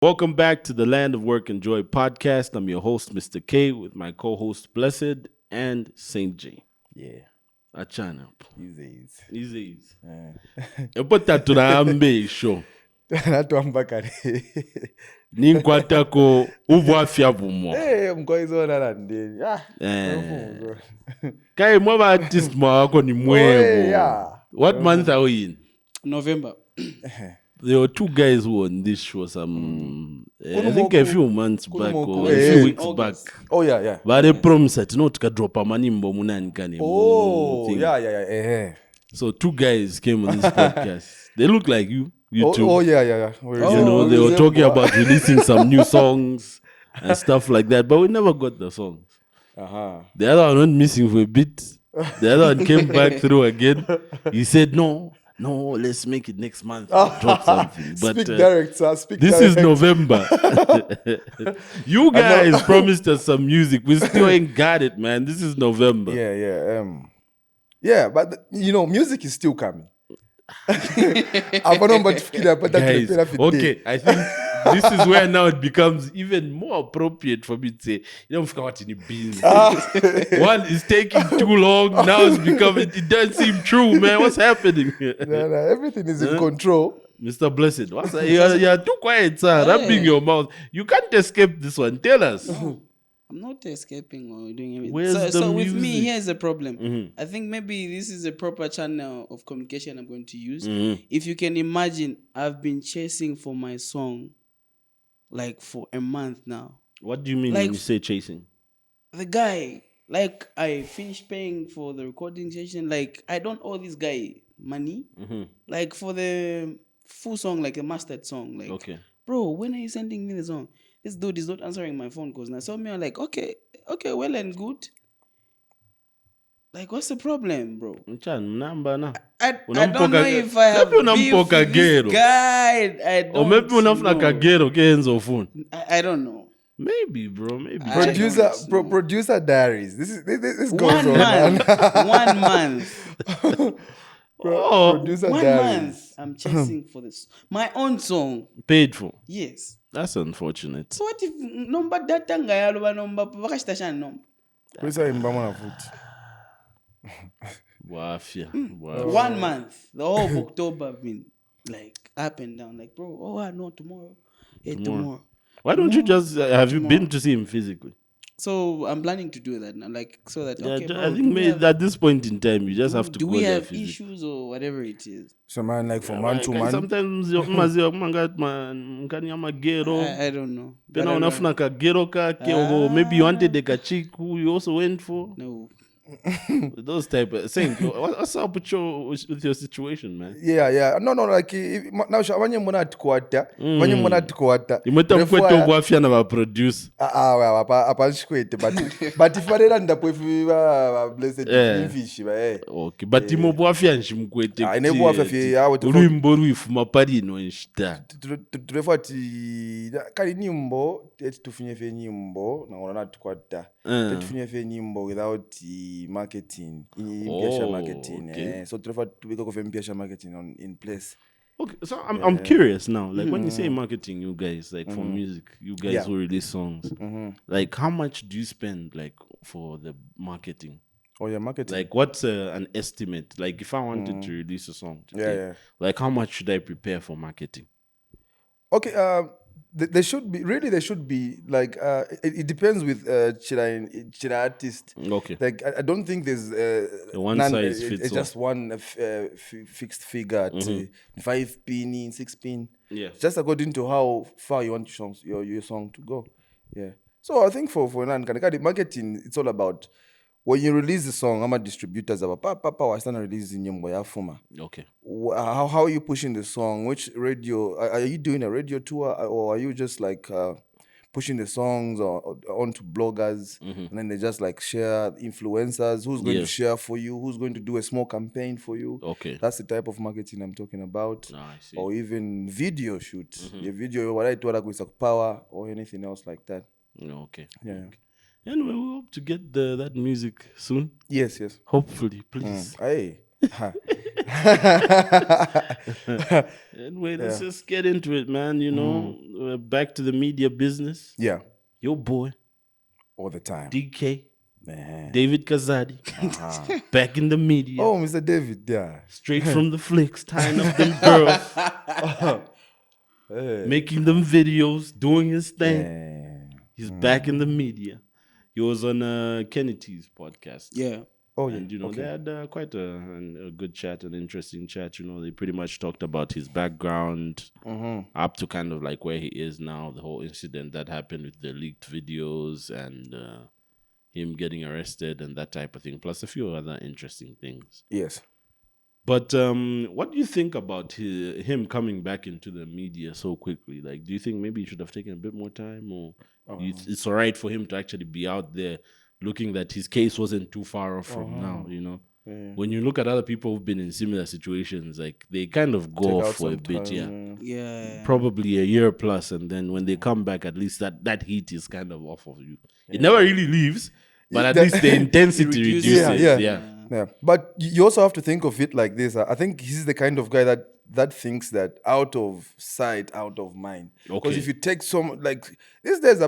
Welcome back to the Land of Work and Joy podcast. I'm your host, Mr. K, with my co-host Blessed and Saint J. Yeah. Achana. Easy. Epota tunaambe show. Natuamba kare. Ninkwatako ubwafya bumo. Mkoizona nandeni. Kai mwaba artist mwako ni mwebo. Yeah. What month are we in? November. There were two guys who were on this show I think a few months back or a few weeks back. Oh yeah. But they promised that no drop a manimbo munankani. Oh, yeah. So two guys came on this podcast. They look like you two. Oh yeah. They were talking about releasing some new songs and stuff like that, but we never got the songs. The other one went missing for a bit. The other one came back through again. He said, no, let's make it next month. Drop something. But speak direct, sir. This is November. You guys promised us some music. We still ain't got it, man. This is November. Yeah, but music is still coming. Guys, okay, I think this is where now it becomes even more appropriate for me to say, you don't forget what in the beans. One is taking too long. Now it doesn't seem true, man. What's happening? No, everything is in control. Mr. Blessed, you're too quiet, sir. Rubbing your mouth. You can't escape this one. Tell us. I'm not escaping or doing anything. Where's the with music? me, here's the problem. I think maybe this is a proper channel of communication I'm going to use. If you can imagine, I've been chasing for my song like for a month now. What do you mean when you say chasing? The guy, like I finished paying for the recording session. Like I don't owe this guy money. Like for the full song, like a mastered song. Like, okay, bro, when are you sending me the song? This dude is not answering my phone because I saw me. I'm like, okay, well and good. Like, what's the problem, bro? I don't know if I have beef with this guy. I don't or maybe unafuna kagero kenzo phone. I don't know. Maybe, bro. Maybe. Producer diaries. This goes 1 month. 1 month. Producer 1 diaries. month. I'm chasing for this. My own song. Paid for. Yes. That's unfortunate. So what if number data ngayalo number pakashtashan number? Producer imbama na futi. Wafia. 1 month. The whole of October I've been like up and down. Like, bro, no, tomorrow. Tomorrow. Why don't you just have you been to see him physically? So I'm planning to do that now, like so that. Okay, bro, I think maybe at this point in time you just have to. Do go we there have physically. issues or whatever it is? So man, like from man to man. Sometimes I don't know. Then unafuna kagero kake or maybe you wanted a chick who you also went for. No. Those type of things. What's up with your situation, man? Yeah. No, like now abanye mbona atikwata. Abanye mbona atikwata. Imeta mkwete obwafya na ba produce. Apashikwete but ifarera ndapo ifiwa blessed fish ba Okay, but imo bwafya nshimkwete. Ine bwafya fi yawo urwimbo rwifuma pari no nshita. Turefati kali nyimbo tufinye fe nyimbo na ngona atikwata. Tufinye fe nyimbo without marketing marketing. Okay. So turefati marketing in place. Okay, so I'm curious now. Like when you say marketing, you guys like for music, you guys who release songs. Like how much do you spend like for the marketing? Oh yeah, marketing. Like what's an estimate? Like if I wanted to release a song today, like how much should I prepare for marketing? Okay, there should be like it depends with Chira artist. Okay. Like I don't think there's a one size fits all. It's just one fixed figure at 5 pin, 6 pin. Yeah. Just according to how far you want your song to go. Yeah. So I think for marketing, it's all about when you release the song, I'm a distributors about papa I start releasing nyimbo ya fuma. Okay. How are you pushing the song? Which radio are you doing a radio tour or are you just like pushing the songs onto bloggers and then they just like share influencers who's going to share for you, who's going to do a small campaign for you? Okay. That's the type of marketing I'm talking about. I see. Or even video shoot. A video what I told with power or anything else like that. Okay. Yeah. Okay. Anyway, we hope to get that music soon. Yes. Hopefully, please. Hey. Anyway, let's just get into it, man. You know, back to the media business. Yeah. Your boy, All the time. DK, David Kazadi, back in the media. Oh, Mr. David, yeah. Straight from the flicks, tying up them girls, making them videos, doing his thing. Yeah. He's back in the media. He was on Kenny T's podcast. Yeah. Oh, yeah. And, you know, they had quite a good chat, an interesting chat. You know, they pretty much talked about his background up to kind of like where he is now, the whole incident that happened with the leaked videos and him getting arrested and that type of thing, plus a few other interesting things. Yes. But what do you think about him coming back into the media so quickly? Like, do you think maybe he should have taken a bit more time, or it's all right for him to actually be out there looking that his case wasn't too far off from now, you know? Yeah. When you look at other people who've been in similar situations, like they kind of go off for a bit, Yeah. probably a year plus, and then when they come back, at least that heat is kind of off of you. It never really leaves, but at least the intensity reduces. Yeah. But you also have to think of it like this. I think he's the kind of guy that thinks that out of sight, out of mind. Because if you take some, like, these days,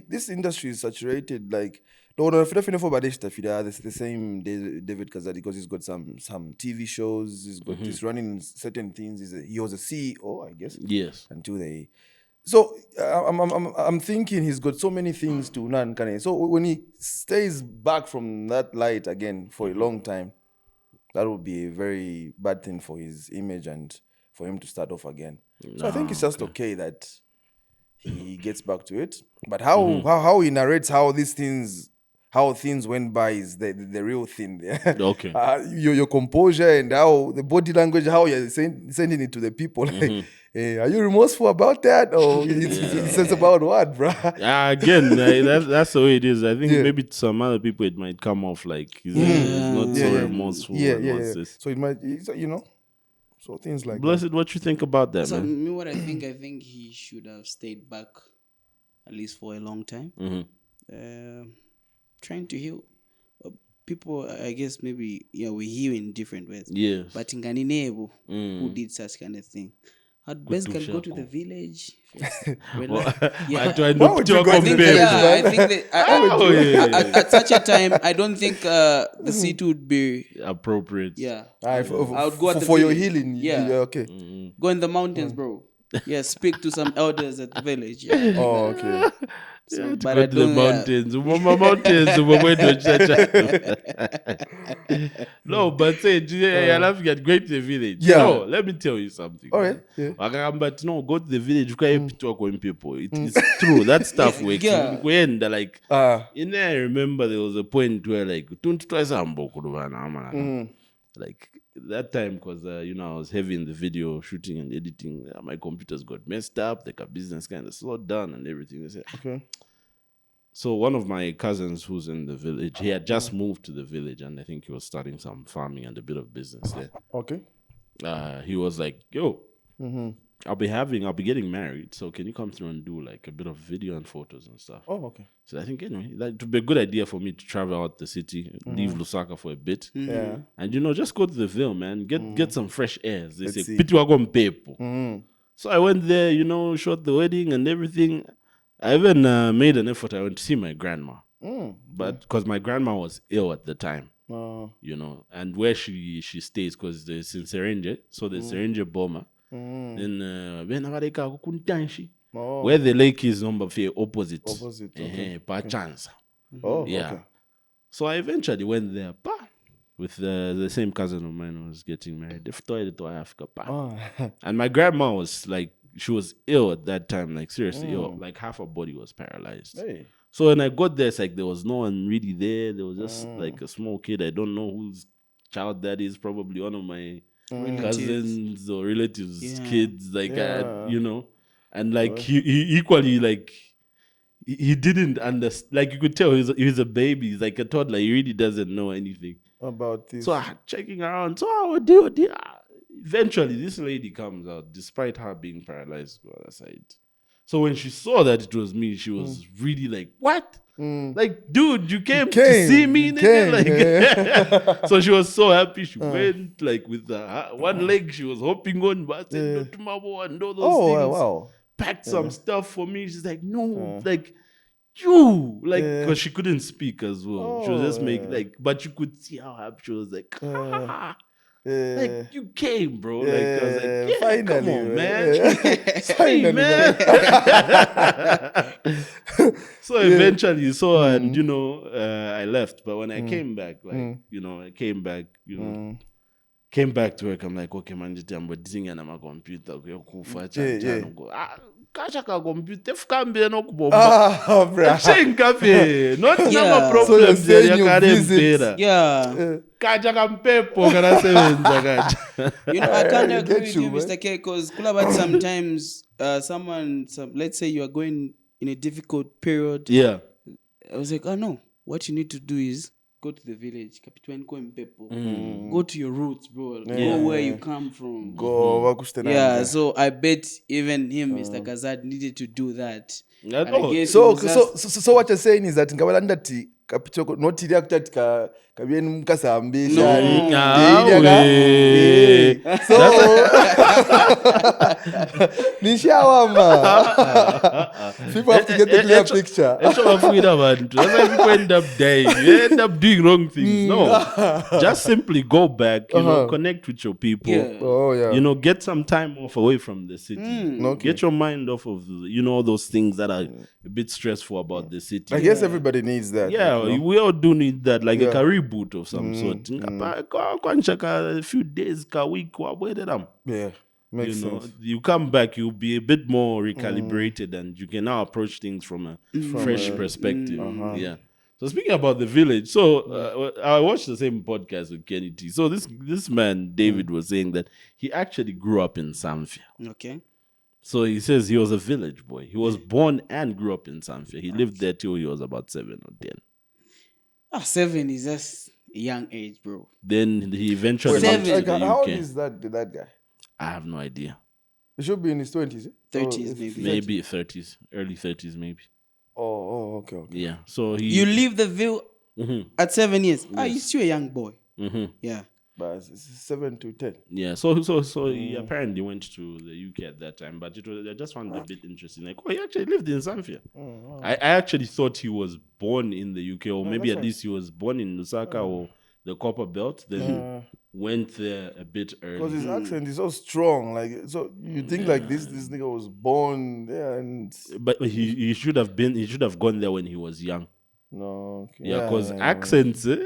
this industry is saturated, like, the same David Kazadi, because he's got some TV shows, he's running certain things. He was a CEO, I guess. Yes. Until they. So I'm thinking he's got so many things to learn. So when he stays back from that light again for a long time, that would be a very bad thing for his image and for him to start off again. So I think it's just okay that he gets back to it. But how he narrates how things went by is the real thing there. Okay. Your composure and how the body language, how you're sending it to the people. Like, hey, are you remorseful about that? Or it's about what, bro? Again, that's the way it is. I think maybe to some other people it might come off like he's not so remorseful. So it might, you know, so things like Blessed, that. what you think about that, So man? me, what I think he should have stayed back at least for a long time. Trying to heal people. I guess maybe we heal in different ways. Yes. But in Ganinebo, who did such kind of thing, I'd basically go to the village. Why would you go to the village? I think that at such a time, I don't think the seat would be appropriate. Yeah. I would go for your healing. Yeah. Okay. Go in the mountains, bro. Yeah, speak to some elders at the village. Yeah. Oh, okay. So, but go to the mountains. No, but say, I love you great to the village. Yeah. No, let me tell you something. All right. Yeah. But no, go to the village. Talk with people. It's true. That stuff works. When like, in there, I remember there was a point where like, like that time, because I was heavy in the video shooting and editing. My computers got messed up. Like a business kind of slowed down and everything. I said, okay. So one of my cousins who's in the village, he had just moved to the village, and I think he was starting some farming and a bit of business there. Okay. He was like, "Yo, I'll be getting married. So can you come through and do like a bit of video and photos and stuff?" Oh, okay. So I think anyway, that would be a good idea for me to travel out the city, leave Lusaka for a bit, and just go to the Ville, man. Get some fresh airs. They say, "Pitu wako mpepo." So I went there, shot the wedding and everything. I even made an effort. I went to see my grandma, but because my grandma was ill at the time, and where she stays, because there's in Serenge, so there's Serenge Boma. Then where the lake is, number opposite. Per chance. Oh, yeah. okay. So I eventually went there, with the same cousin of mine who was getting married. And my grandma was like, she was ill at that time, like seriously ill. Like half her body was paralyzed. Hey. So when I got there, it's like there was no one really there. There was just like a small kid. I don't know whose child that is. Probably one of my cousins or relatives' kids. Like, and like he equally like he didn't understand. Like you could tell he was a baby. He's like a toddler. He really doesn't know anything about this. So checking around. So eventually, this lady comes out, despite her being paralyzed on the other side. So when she saw that it was me, she was really like, "What?" Like, dude, you came to see me, nigga. Like, so she was so happy. She went like with one leg she was hopping on, but I said, no, tomorrow and all those things. Wow. Packed some stuff for me. She's like, no, like you, like, because she couldn't speak as well. She was just but you could see how happy she was. Like, like you came, bro. Like I was like, finally, come on, man. Finally, man. So eventually, and I left. But when I came back, came back to work. I'm like, okay, man, I'm sitting on my computer. Kasha ka computer fukambe no kubomba. Chengape. Not nama problem there yakarempera. Yeah. Kaja kampepo kana sevenza kaja. I can't agree with you, Mr. K, because sometimes let's say you are going in a difficult period. Yeah. I was like, oh no, what you need to do is go to the village, go to your roots, bro. Go where you come from. Yeah, so I bet even him, Mr. Kazadi, needed to do that. So what you're saying is that ngabalandati kapitoko notiri akutati kabieni mukasambisha. So nishawama. People have to get the clear picture. That's why people end up dying. You end up doing wrong things. No, just simply go back. Connect with your people. Yeah. Get some time off away from the city. Get your mind off of those things that are a bit stressful about the city. I guess everybody needs that. Yeah, we all do need that, like a reboot of some sort. A few days, a week, yeah, makes sense. You come back, you'll be a bit more recalibrated, and you can now approach things from a fresh perspective. Yeah. So speaking about the village, I watched the same podcast with Kenny T. So this man David was saying that he actually grew up in Zamfia. Okay. So he says he was a village boy. He was born and grew up in Zamfia. He lived there till he was about 7 or 10. 7 is just a young age, bro. Then he eventually moved to the UK. How old is that guy? I have no idea. He should be in his 20s. 30s, maybe. Maybe 30s, early 30s, maybe. Oh, okay. Yeah. So you leave the Ville at 7 years. Yes. You're still a young boy. Yeah. But it's 7 to 10. Yeah. So he apparently went to the UK at that time, but I just found it a bit interesting. Like, he actually lived in Zamfia. Wow. I actually thought he was born in the UK, or maybe at least he was born in Lusaka or the Copper Belt. Then went there a bit early. Because his accent is so strong. Like, so you think like this nigga was born there, but he should have gone there when he was young. No, okay. Yeah, because accents, even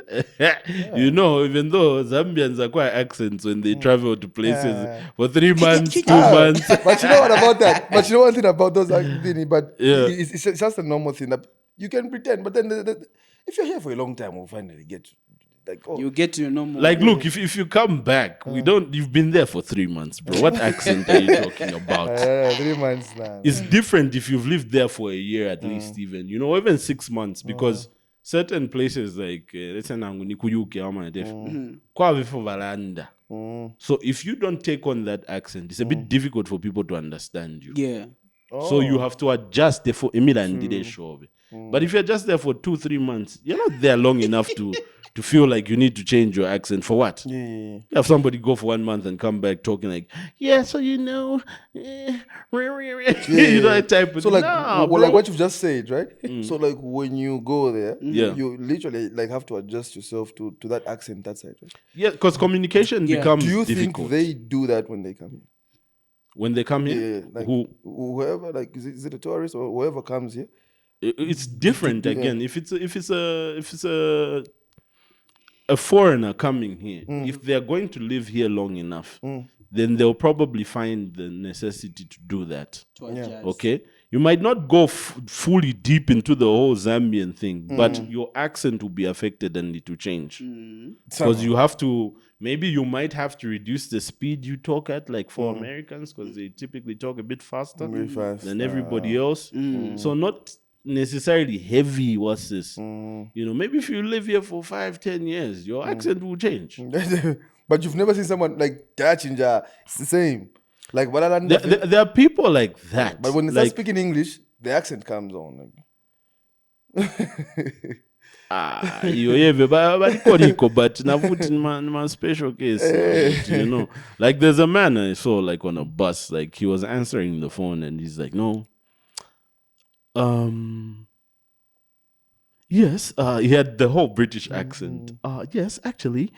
though Zambians are quite accents when they travel to places for 3 months, 2 months. But you know what about that? But you know one thing about those accents, but it's just a normal thing that you can pretend. But then if you're here for a long time, we'll finally get you get to your normal. Like, look, if you come back, you've been there for 3 months, bro. What accent are you talking about? 3 months now. It's different if you've lived there for a year at least, even, even 6 months, because certain places like, let's say, so if you don't take on that accent, it's a bit difficult for people to understand you. Yeah. So you have to adjust there for but if you're just there for 2-3 months, you're not there long enough to feel like you need to change your accent for what? Yeah. You have somebody go for 1 month and come back talking like, so that type of so like, like what you've just said, right? So like when you go there, you literally like have to adjust yourself to that accent that side, right? Yeah, because communication becomes difficult. Do you think they do that when they come here? When they come here? Yeah, like whoever, like is it a tourist or whoever comes here? It's different again. If it's a foreigner coming here, if they're going to live here long enough, then they'll probably find the necessity to do that. Okay? You might not go fully deep into the whole Zambian thing, but your accent will be affected and it will change. Because you have to, maybe you might have to reduce the speed you talk at, like for Americans, because they typically talk a bit faster than everybody else. So not necessarily heavy, what's this? Maybe if you live here for 5-10 years, your accent will change. But you've never seen someone like Dachinja, it's the same. Like there are people like that. But when they start speaking English, the accent comes on. But now put in my special case, like there's a man I saw like on a bus, like he was answering the phone and he's like, no, yes, he had the whole British accent. Yes, actually,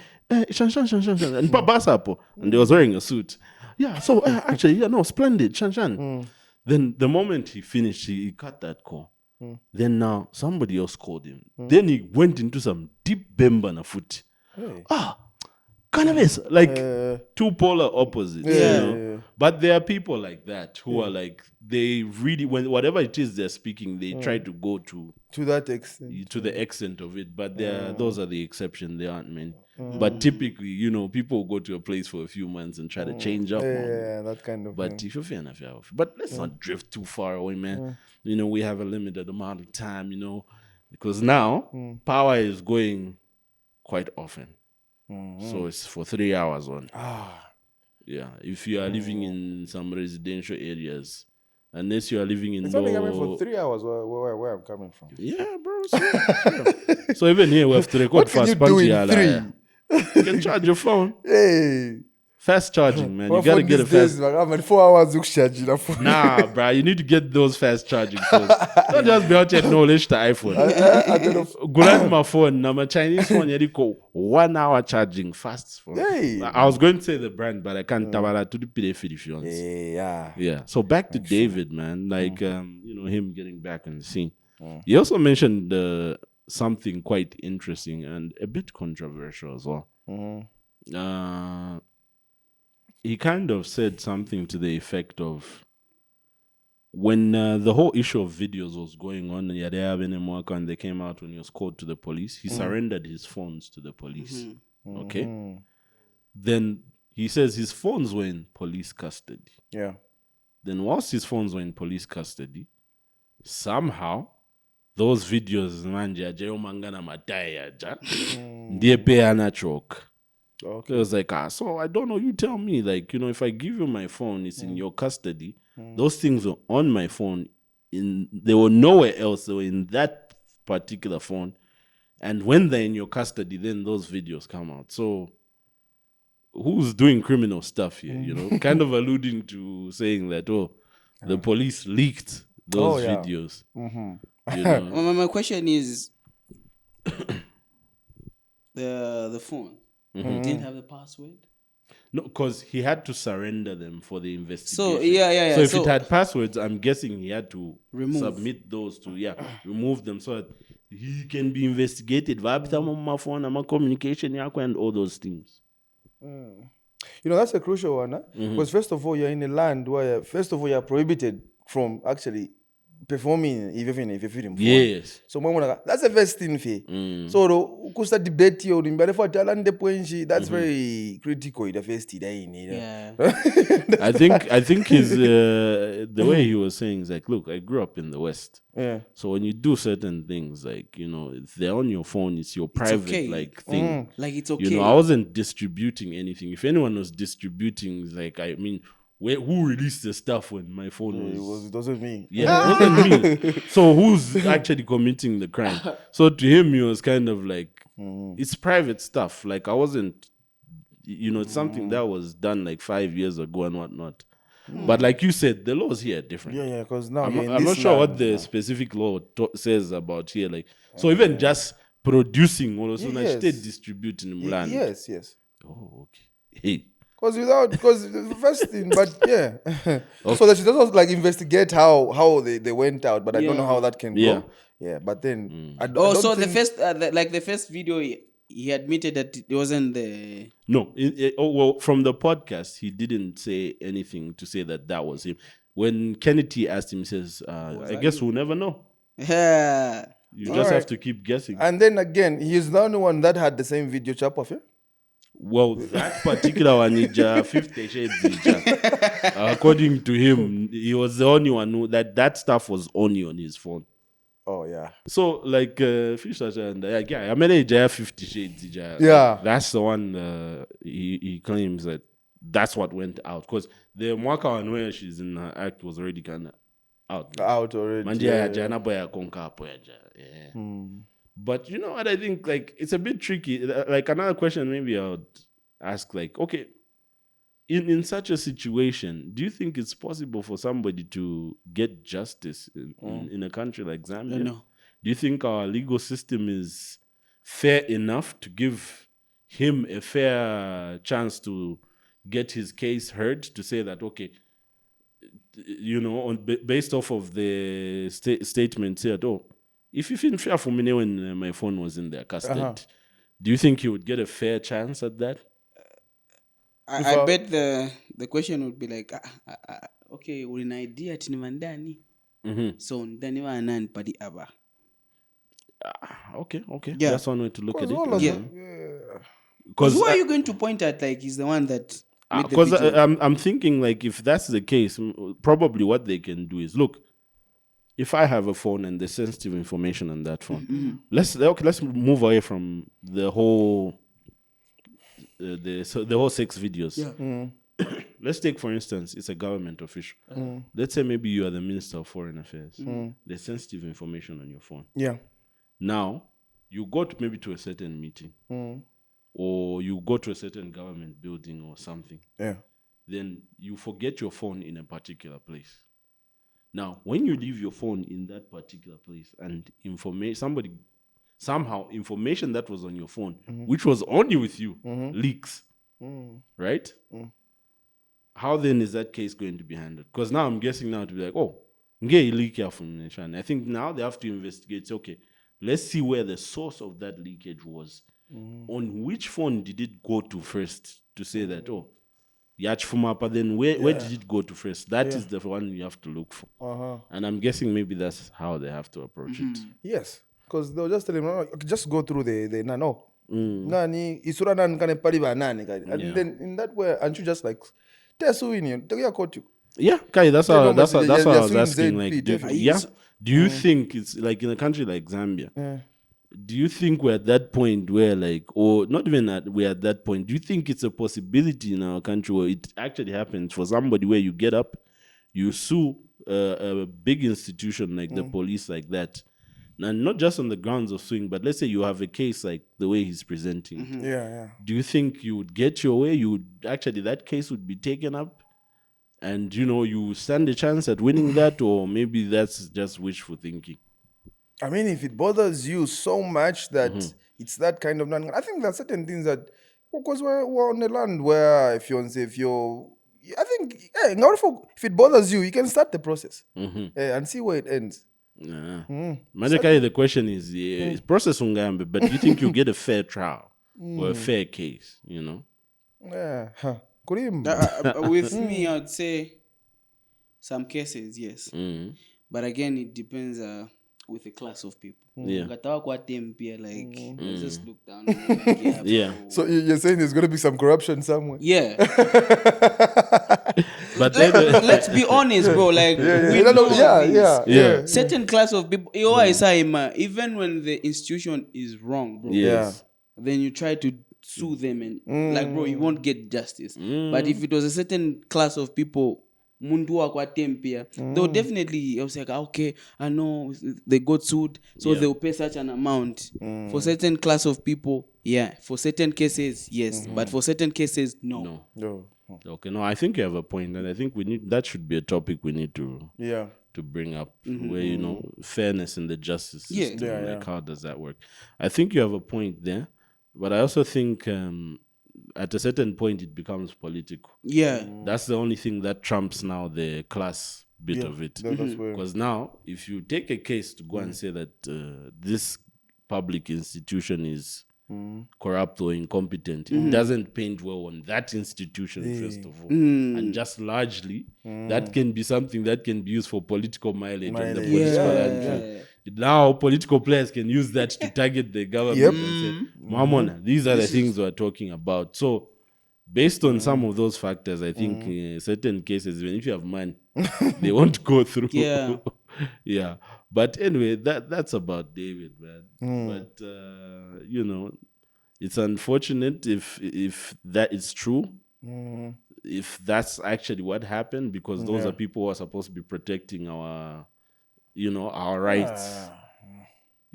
shan shan shan shan shan, and Babasapo, and he was wearing a suit. Yeah, so actually, yeah, no, splendid, shan shan. Then the moment he finished, he cut that call. Then now somebody else called him. Then he went into some deep bemba na foot. Cannabis, like two polar opposites, But there are people like that who are like, they really, when whatever it is they're speaking, they try to go to that extent, to the extent of it. But those are the exception. They aren't many. But typically, people go to a place for a few months and try to change up. That kind of. But if you're fan of but let's not drift too far away, man. We have a limited amount of time, because now power is going quite often. So it's for 3 hours on. Yeah, if you are living in some residential areas, unless you are living in it's only coming for 3 hours where I'm coming from. Yeah, bro. So even here we have to record What can fast you do in 3? You can charge your phone. Hey. Fast charging, man. You gotta get a fast. I'm at 4 hours charging. Nah, bro. You need to get those fast charging phones. Don't just be out here knowledge to iPhone. I don't know. Grab my phone. Now my Chinese phone, you go 1 hour charging fast. Hey. I was going to say the brand, but I can't. Tabara to the PDF if you want. Yeah. So back to David, man. Like him getting back on the scene. He also mentioned something quite interesting and a bit controversial as well. He kind of said something to the effect of, when the whole issue of videos was going on, and they came out when he was called to the police, he surrendered his phones to the police. Okay? Then he says his phones were in police custody. Yeah. Then whilst his phones were in police custody, somehow those videos, Okay. It was like, so I don't know, you tell me, like, if I give you my phone, it's in your custody. Those things were on my phone. They were nowhere else. They were in that particular phone. And when they're in your custody, then those videos come out. So who's doing criminal stuff here, kind of alluding to saying that, the police leaked those videos. My question is, the phone. Didn't have the password? No, because he had to surrender them for the investigation. So, yeah. So if it had passwords, I'm guessing he had to submit those to, remove them so that he can be investigated. My phone, my communication, and all those things. That's a crucial one, because first of all, you're in a land where, first of all, you're prohibited from actually performing even if you're feeling. Yes. So that's the first thing. So the debate here, that's very critical. The first I think his the way he was saying is like, look, I grew up in the West. Yeah. So when you do certain things, like, if they're on your phone, it's your private like thing. Like, it's okay. I wasn't distributing anything. If anyone was distributing, like, I mean, who released the stuff when my phone it wasn't me. Yeah, it wasn't me. So who's actually committing the crime? So to him, he was kind of like, it's private stuff. Like, I wasn't, it's something that was done like 5 years ago and whatnot. But like you said, the laws here are different. Yeah, because now I'm not sure what the specific law says about here. Like, so even just producing, also, distributing land. Yes. Oh, okay. Hey. Because the first thing, but yeah. Okay. So that she doesn't like investigate how they went out, but I don't know how that can go. Yeah, but then I don't so think... the first video, he admitted that it wasn't the... No, from the podcast, he didn't say anything to say that was him. When Kennedy asked him, he says, I guess we'll never know. Yeah. You just have to keep guessing. And then again, he's the only one that had the same video chop of it. Well, that particular one is 50 Shades. According to him, he was the only one who that stuff was only on his phone. Oh, yeah. So, like, Fish and I made a 50 Shades. Yeah. That's the one he claims that's what went out. Because the Mwaka one where she's in her act was already kind of out. Out already. Manje yaja na boya konka hapo yaja. Yeah. But you know what I think, like, it's a bit tricky. Like, another question maybe I would ask, like, okay, in such a situation, do you think it's possible for somebody to get justice in a country like Zambia? No. Do you think our legal system is fair enough to give him a fair chance to get his case heard, to say that, okay, you know, based off of the statement said, oh, if you feel fair for me when my phone was in their custody, do you think he would get a fair chance at that? I bet the question would be like, okay, we're an idea tinimandani. So ndani wa nani padi aba. Okay. Yeah. That's one way to look at it. Because who are you going to point at? Like, he's the one that. Because I'm thinking, like, if that's the case, probably what they can do is, look, if I have a phone and there's sensitive information on that phone, let's move away from the whole the whole 6 videos. Yeah. Let's take, for instance, it's a government official. Let's say maybe you are the Minister of Foreign Affairs. There's sensitive information on your phone. Yeah. Now, you go to a certain meeting, or you go to a certain government building or something. Yeah. Then you forget your phone in a particular place. Now, when you leave your phone in that particular place and somehow information that was on your phone, which was only with you, leaks, right? How then is that case going to be handled? Because now I'm guessing now to be like, oh, leak information. I think now they have to investigate. Okay, let's see where the source of that leakage was. On which phone did it go to first to say that, oh, Yachfumapa, then where did it go to first? That is the one you have to look for. And I'm guessing maybe that's how they have to approach it. Yes, because they'll just tell him, okay, just go through the nano. Nani, isura nan kane pariba nani. And then in that way, aren't you just like, yeah, Kai, that's how I was asking. Like, do you think it's like in a country like Zambia? Do you think we're at that point where, like, or not even we're at that point, do you think it's a possibility in our country where it actually happens for somebody where you get up, you sue a big institution like the police like that, and not just on the grounds of suing, but let's say you have a case like the way he's presenting. Yeah. Do you think you would get your way? That case would be taken up, and, you know, you stand a chance at winning that, or maybe that's just wishful thinking? I mean, if it bothers you so much that it's that kind of... I think there are certain things that... Because we're on a land where if it bothers you, you can start the process and see where it ends. The question is process ungambe, but do you think you get a fair trial or a fair case, you know? Yeah. With me, I'd say some cases, yes. But again, it depends with a class of people. Yeah. Let's just look down. Like, yeah. So you're saying there's going to be some corruption somewhere? Yeah. But let's be honest, bro. Like, yeah. Certain class of people, even when the institution is wrong, bro. Yes. Then you try to sue them and like, bro, you won't get justice. But if it was a certain class of people, they'll definitely say, okay, I know they got sued, so they'll pay such an amount. For certain class of people, for certain cases, yes, but for certain cases, no. Okay, no, I think you have a point, and I think that should be a topic we need to bring up, where, you know, fairness in the justice system. Like, how does that work? I think you have a point there, but I also think at a certain point it becomes political. Yeah, that's the only thing that trumps now the class bit of it. Because now, if you take a case to go and say that this public institution is corrupt or incompetent, it doesn't paint well on that institution first of all, and just largely that can be something that can be used for political mileage on the political land. Now political players can use that to target the government and say, Mamona, these are the things we're talking about. So based on some of those factors, I think in certain cases, even if you have money, they won't go through. Yeah. But anyway, that's about David, man. But you know, it's unfortunate if that is true. if that's actually what happened, because those are people who are supposed to be protecting our, our rights,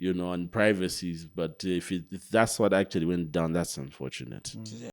and privacies. But if that's what actually went down, that's unfortunate.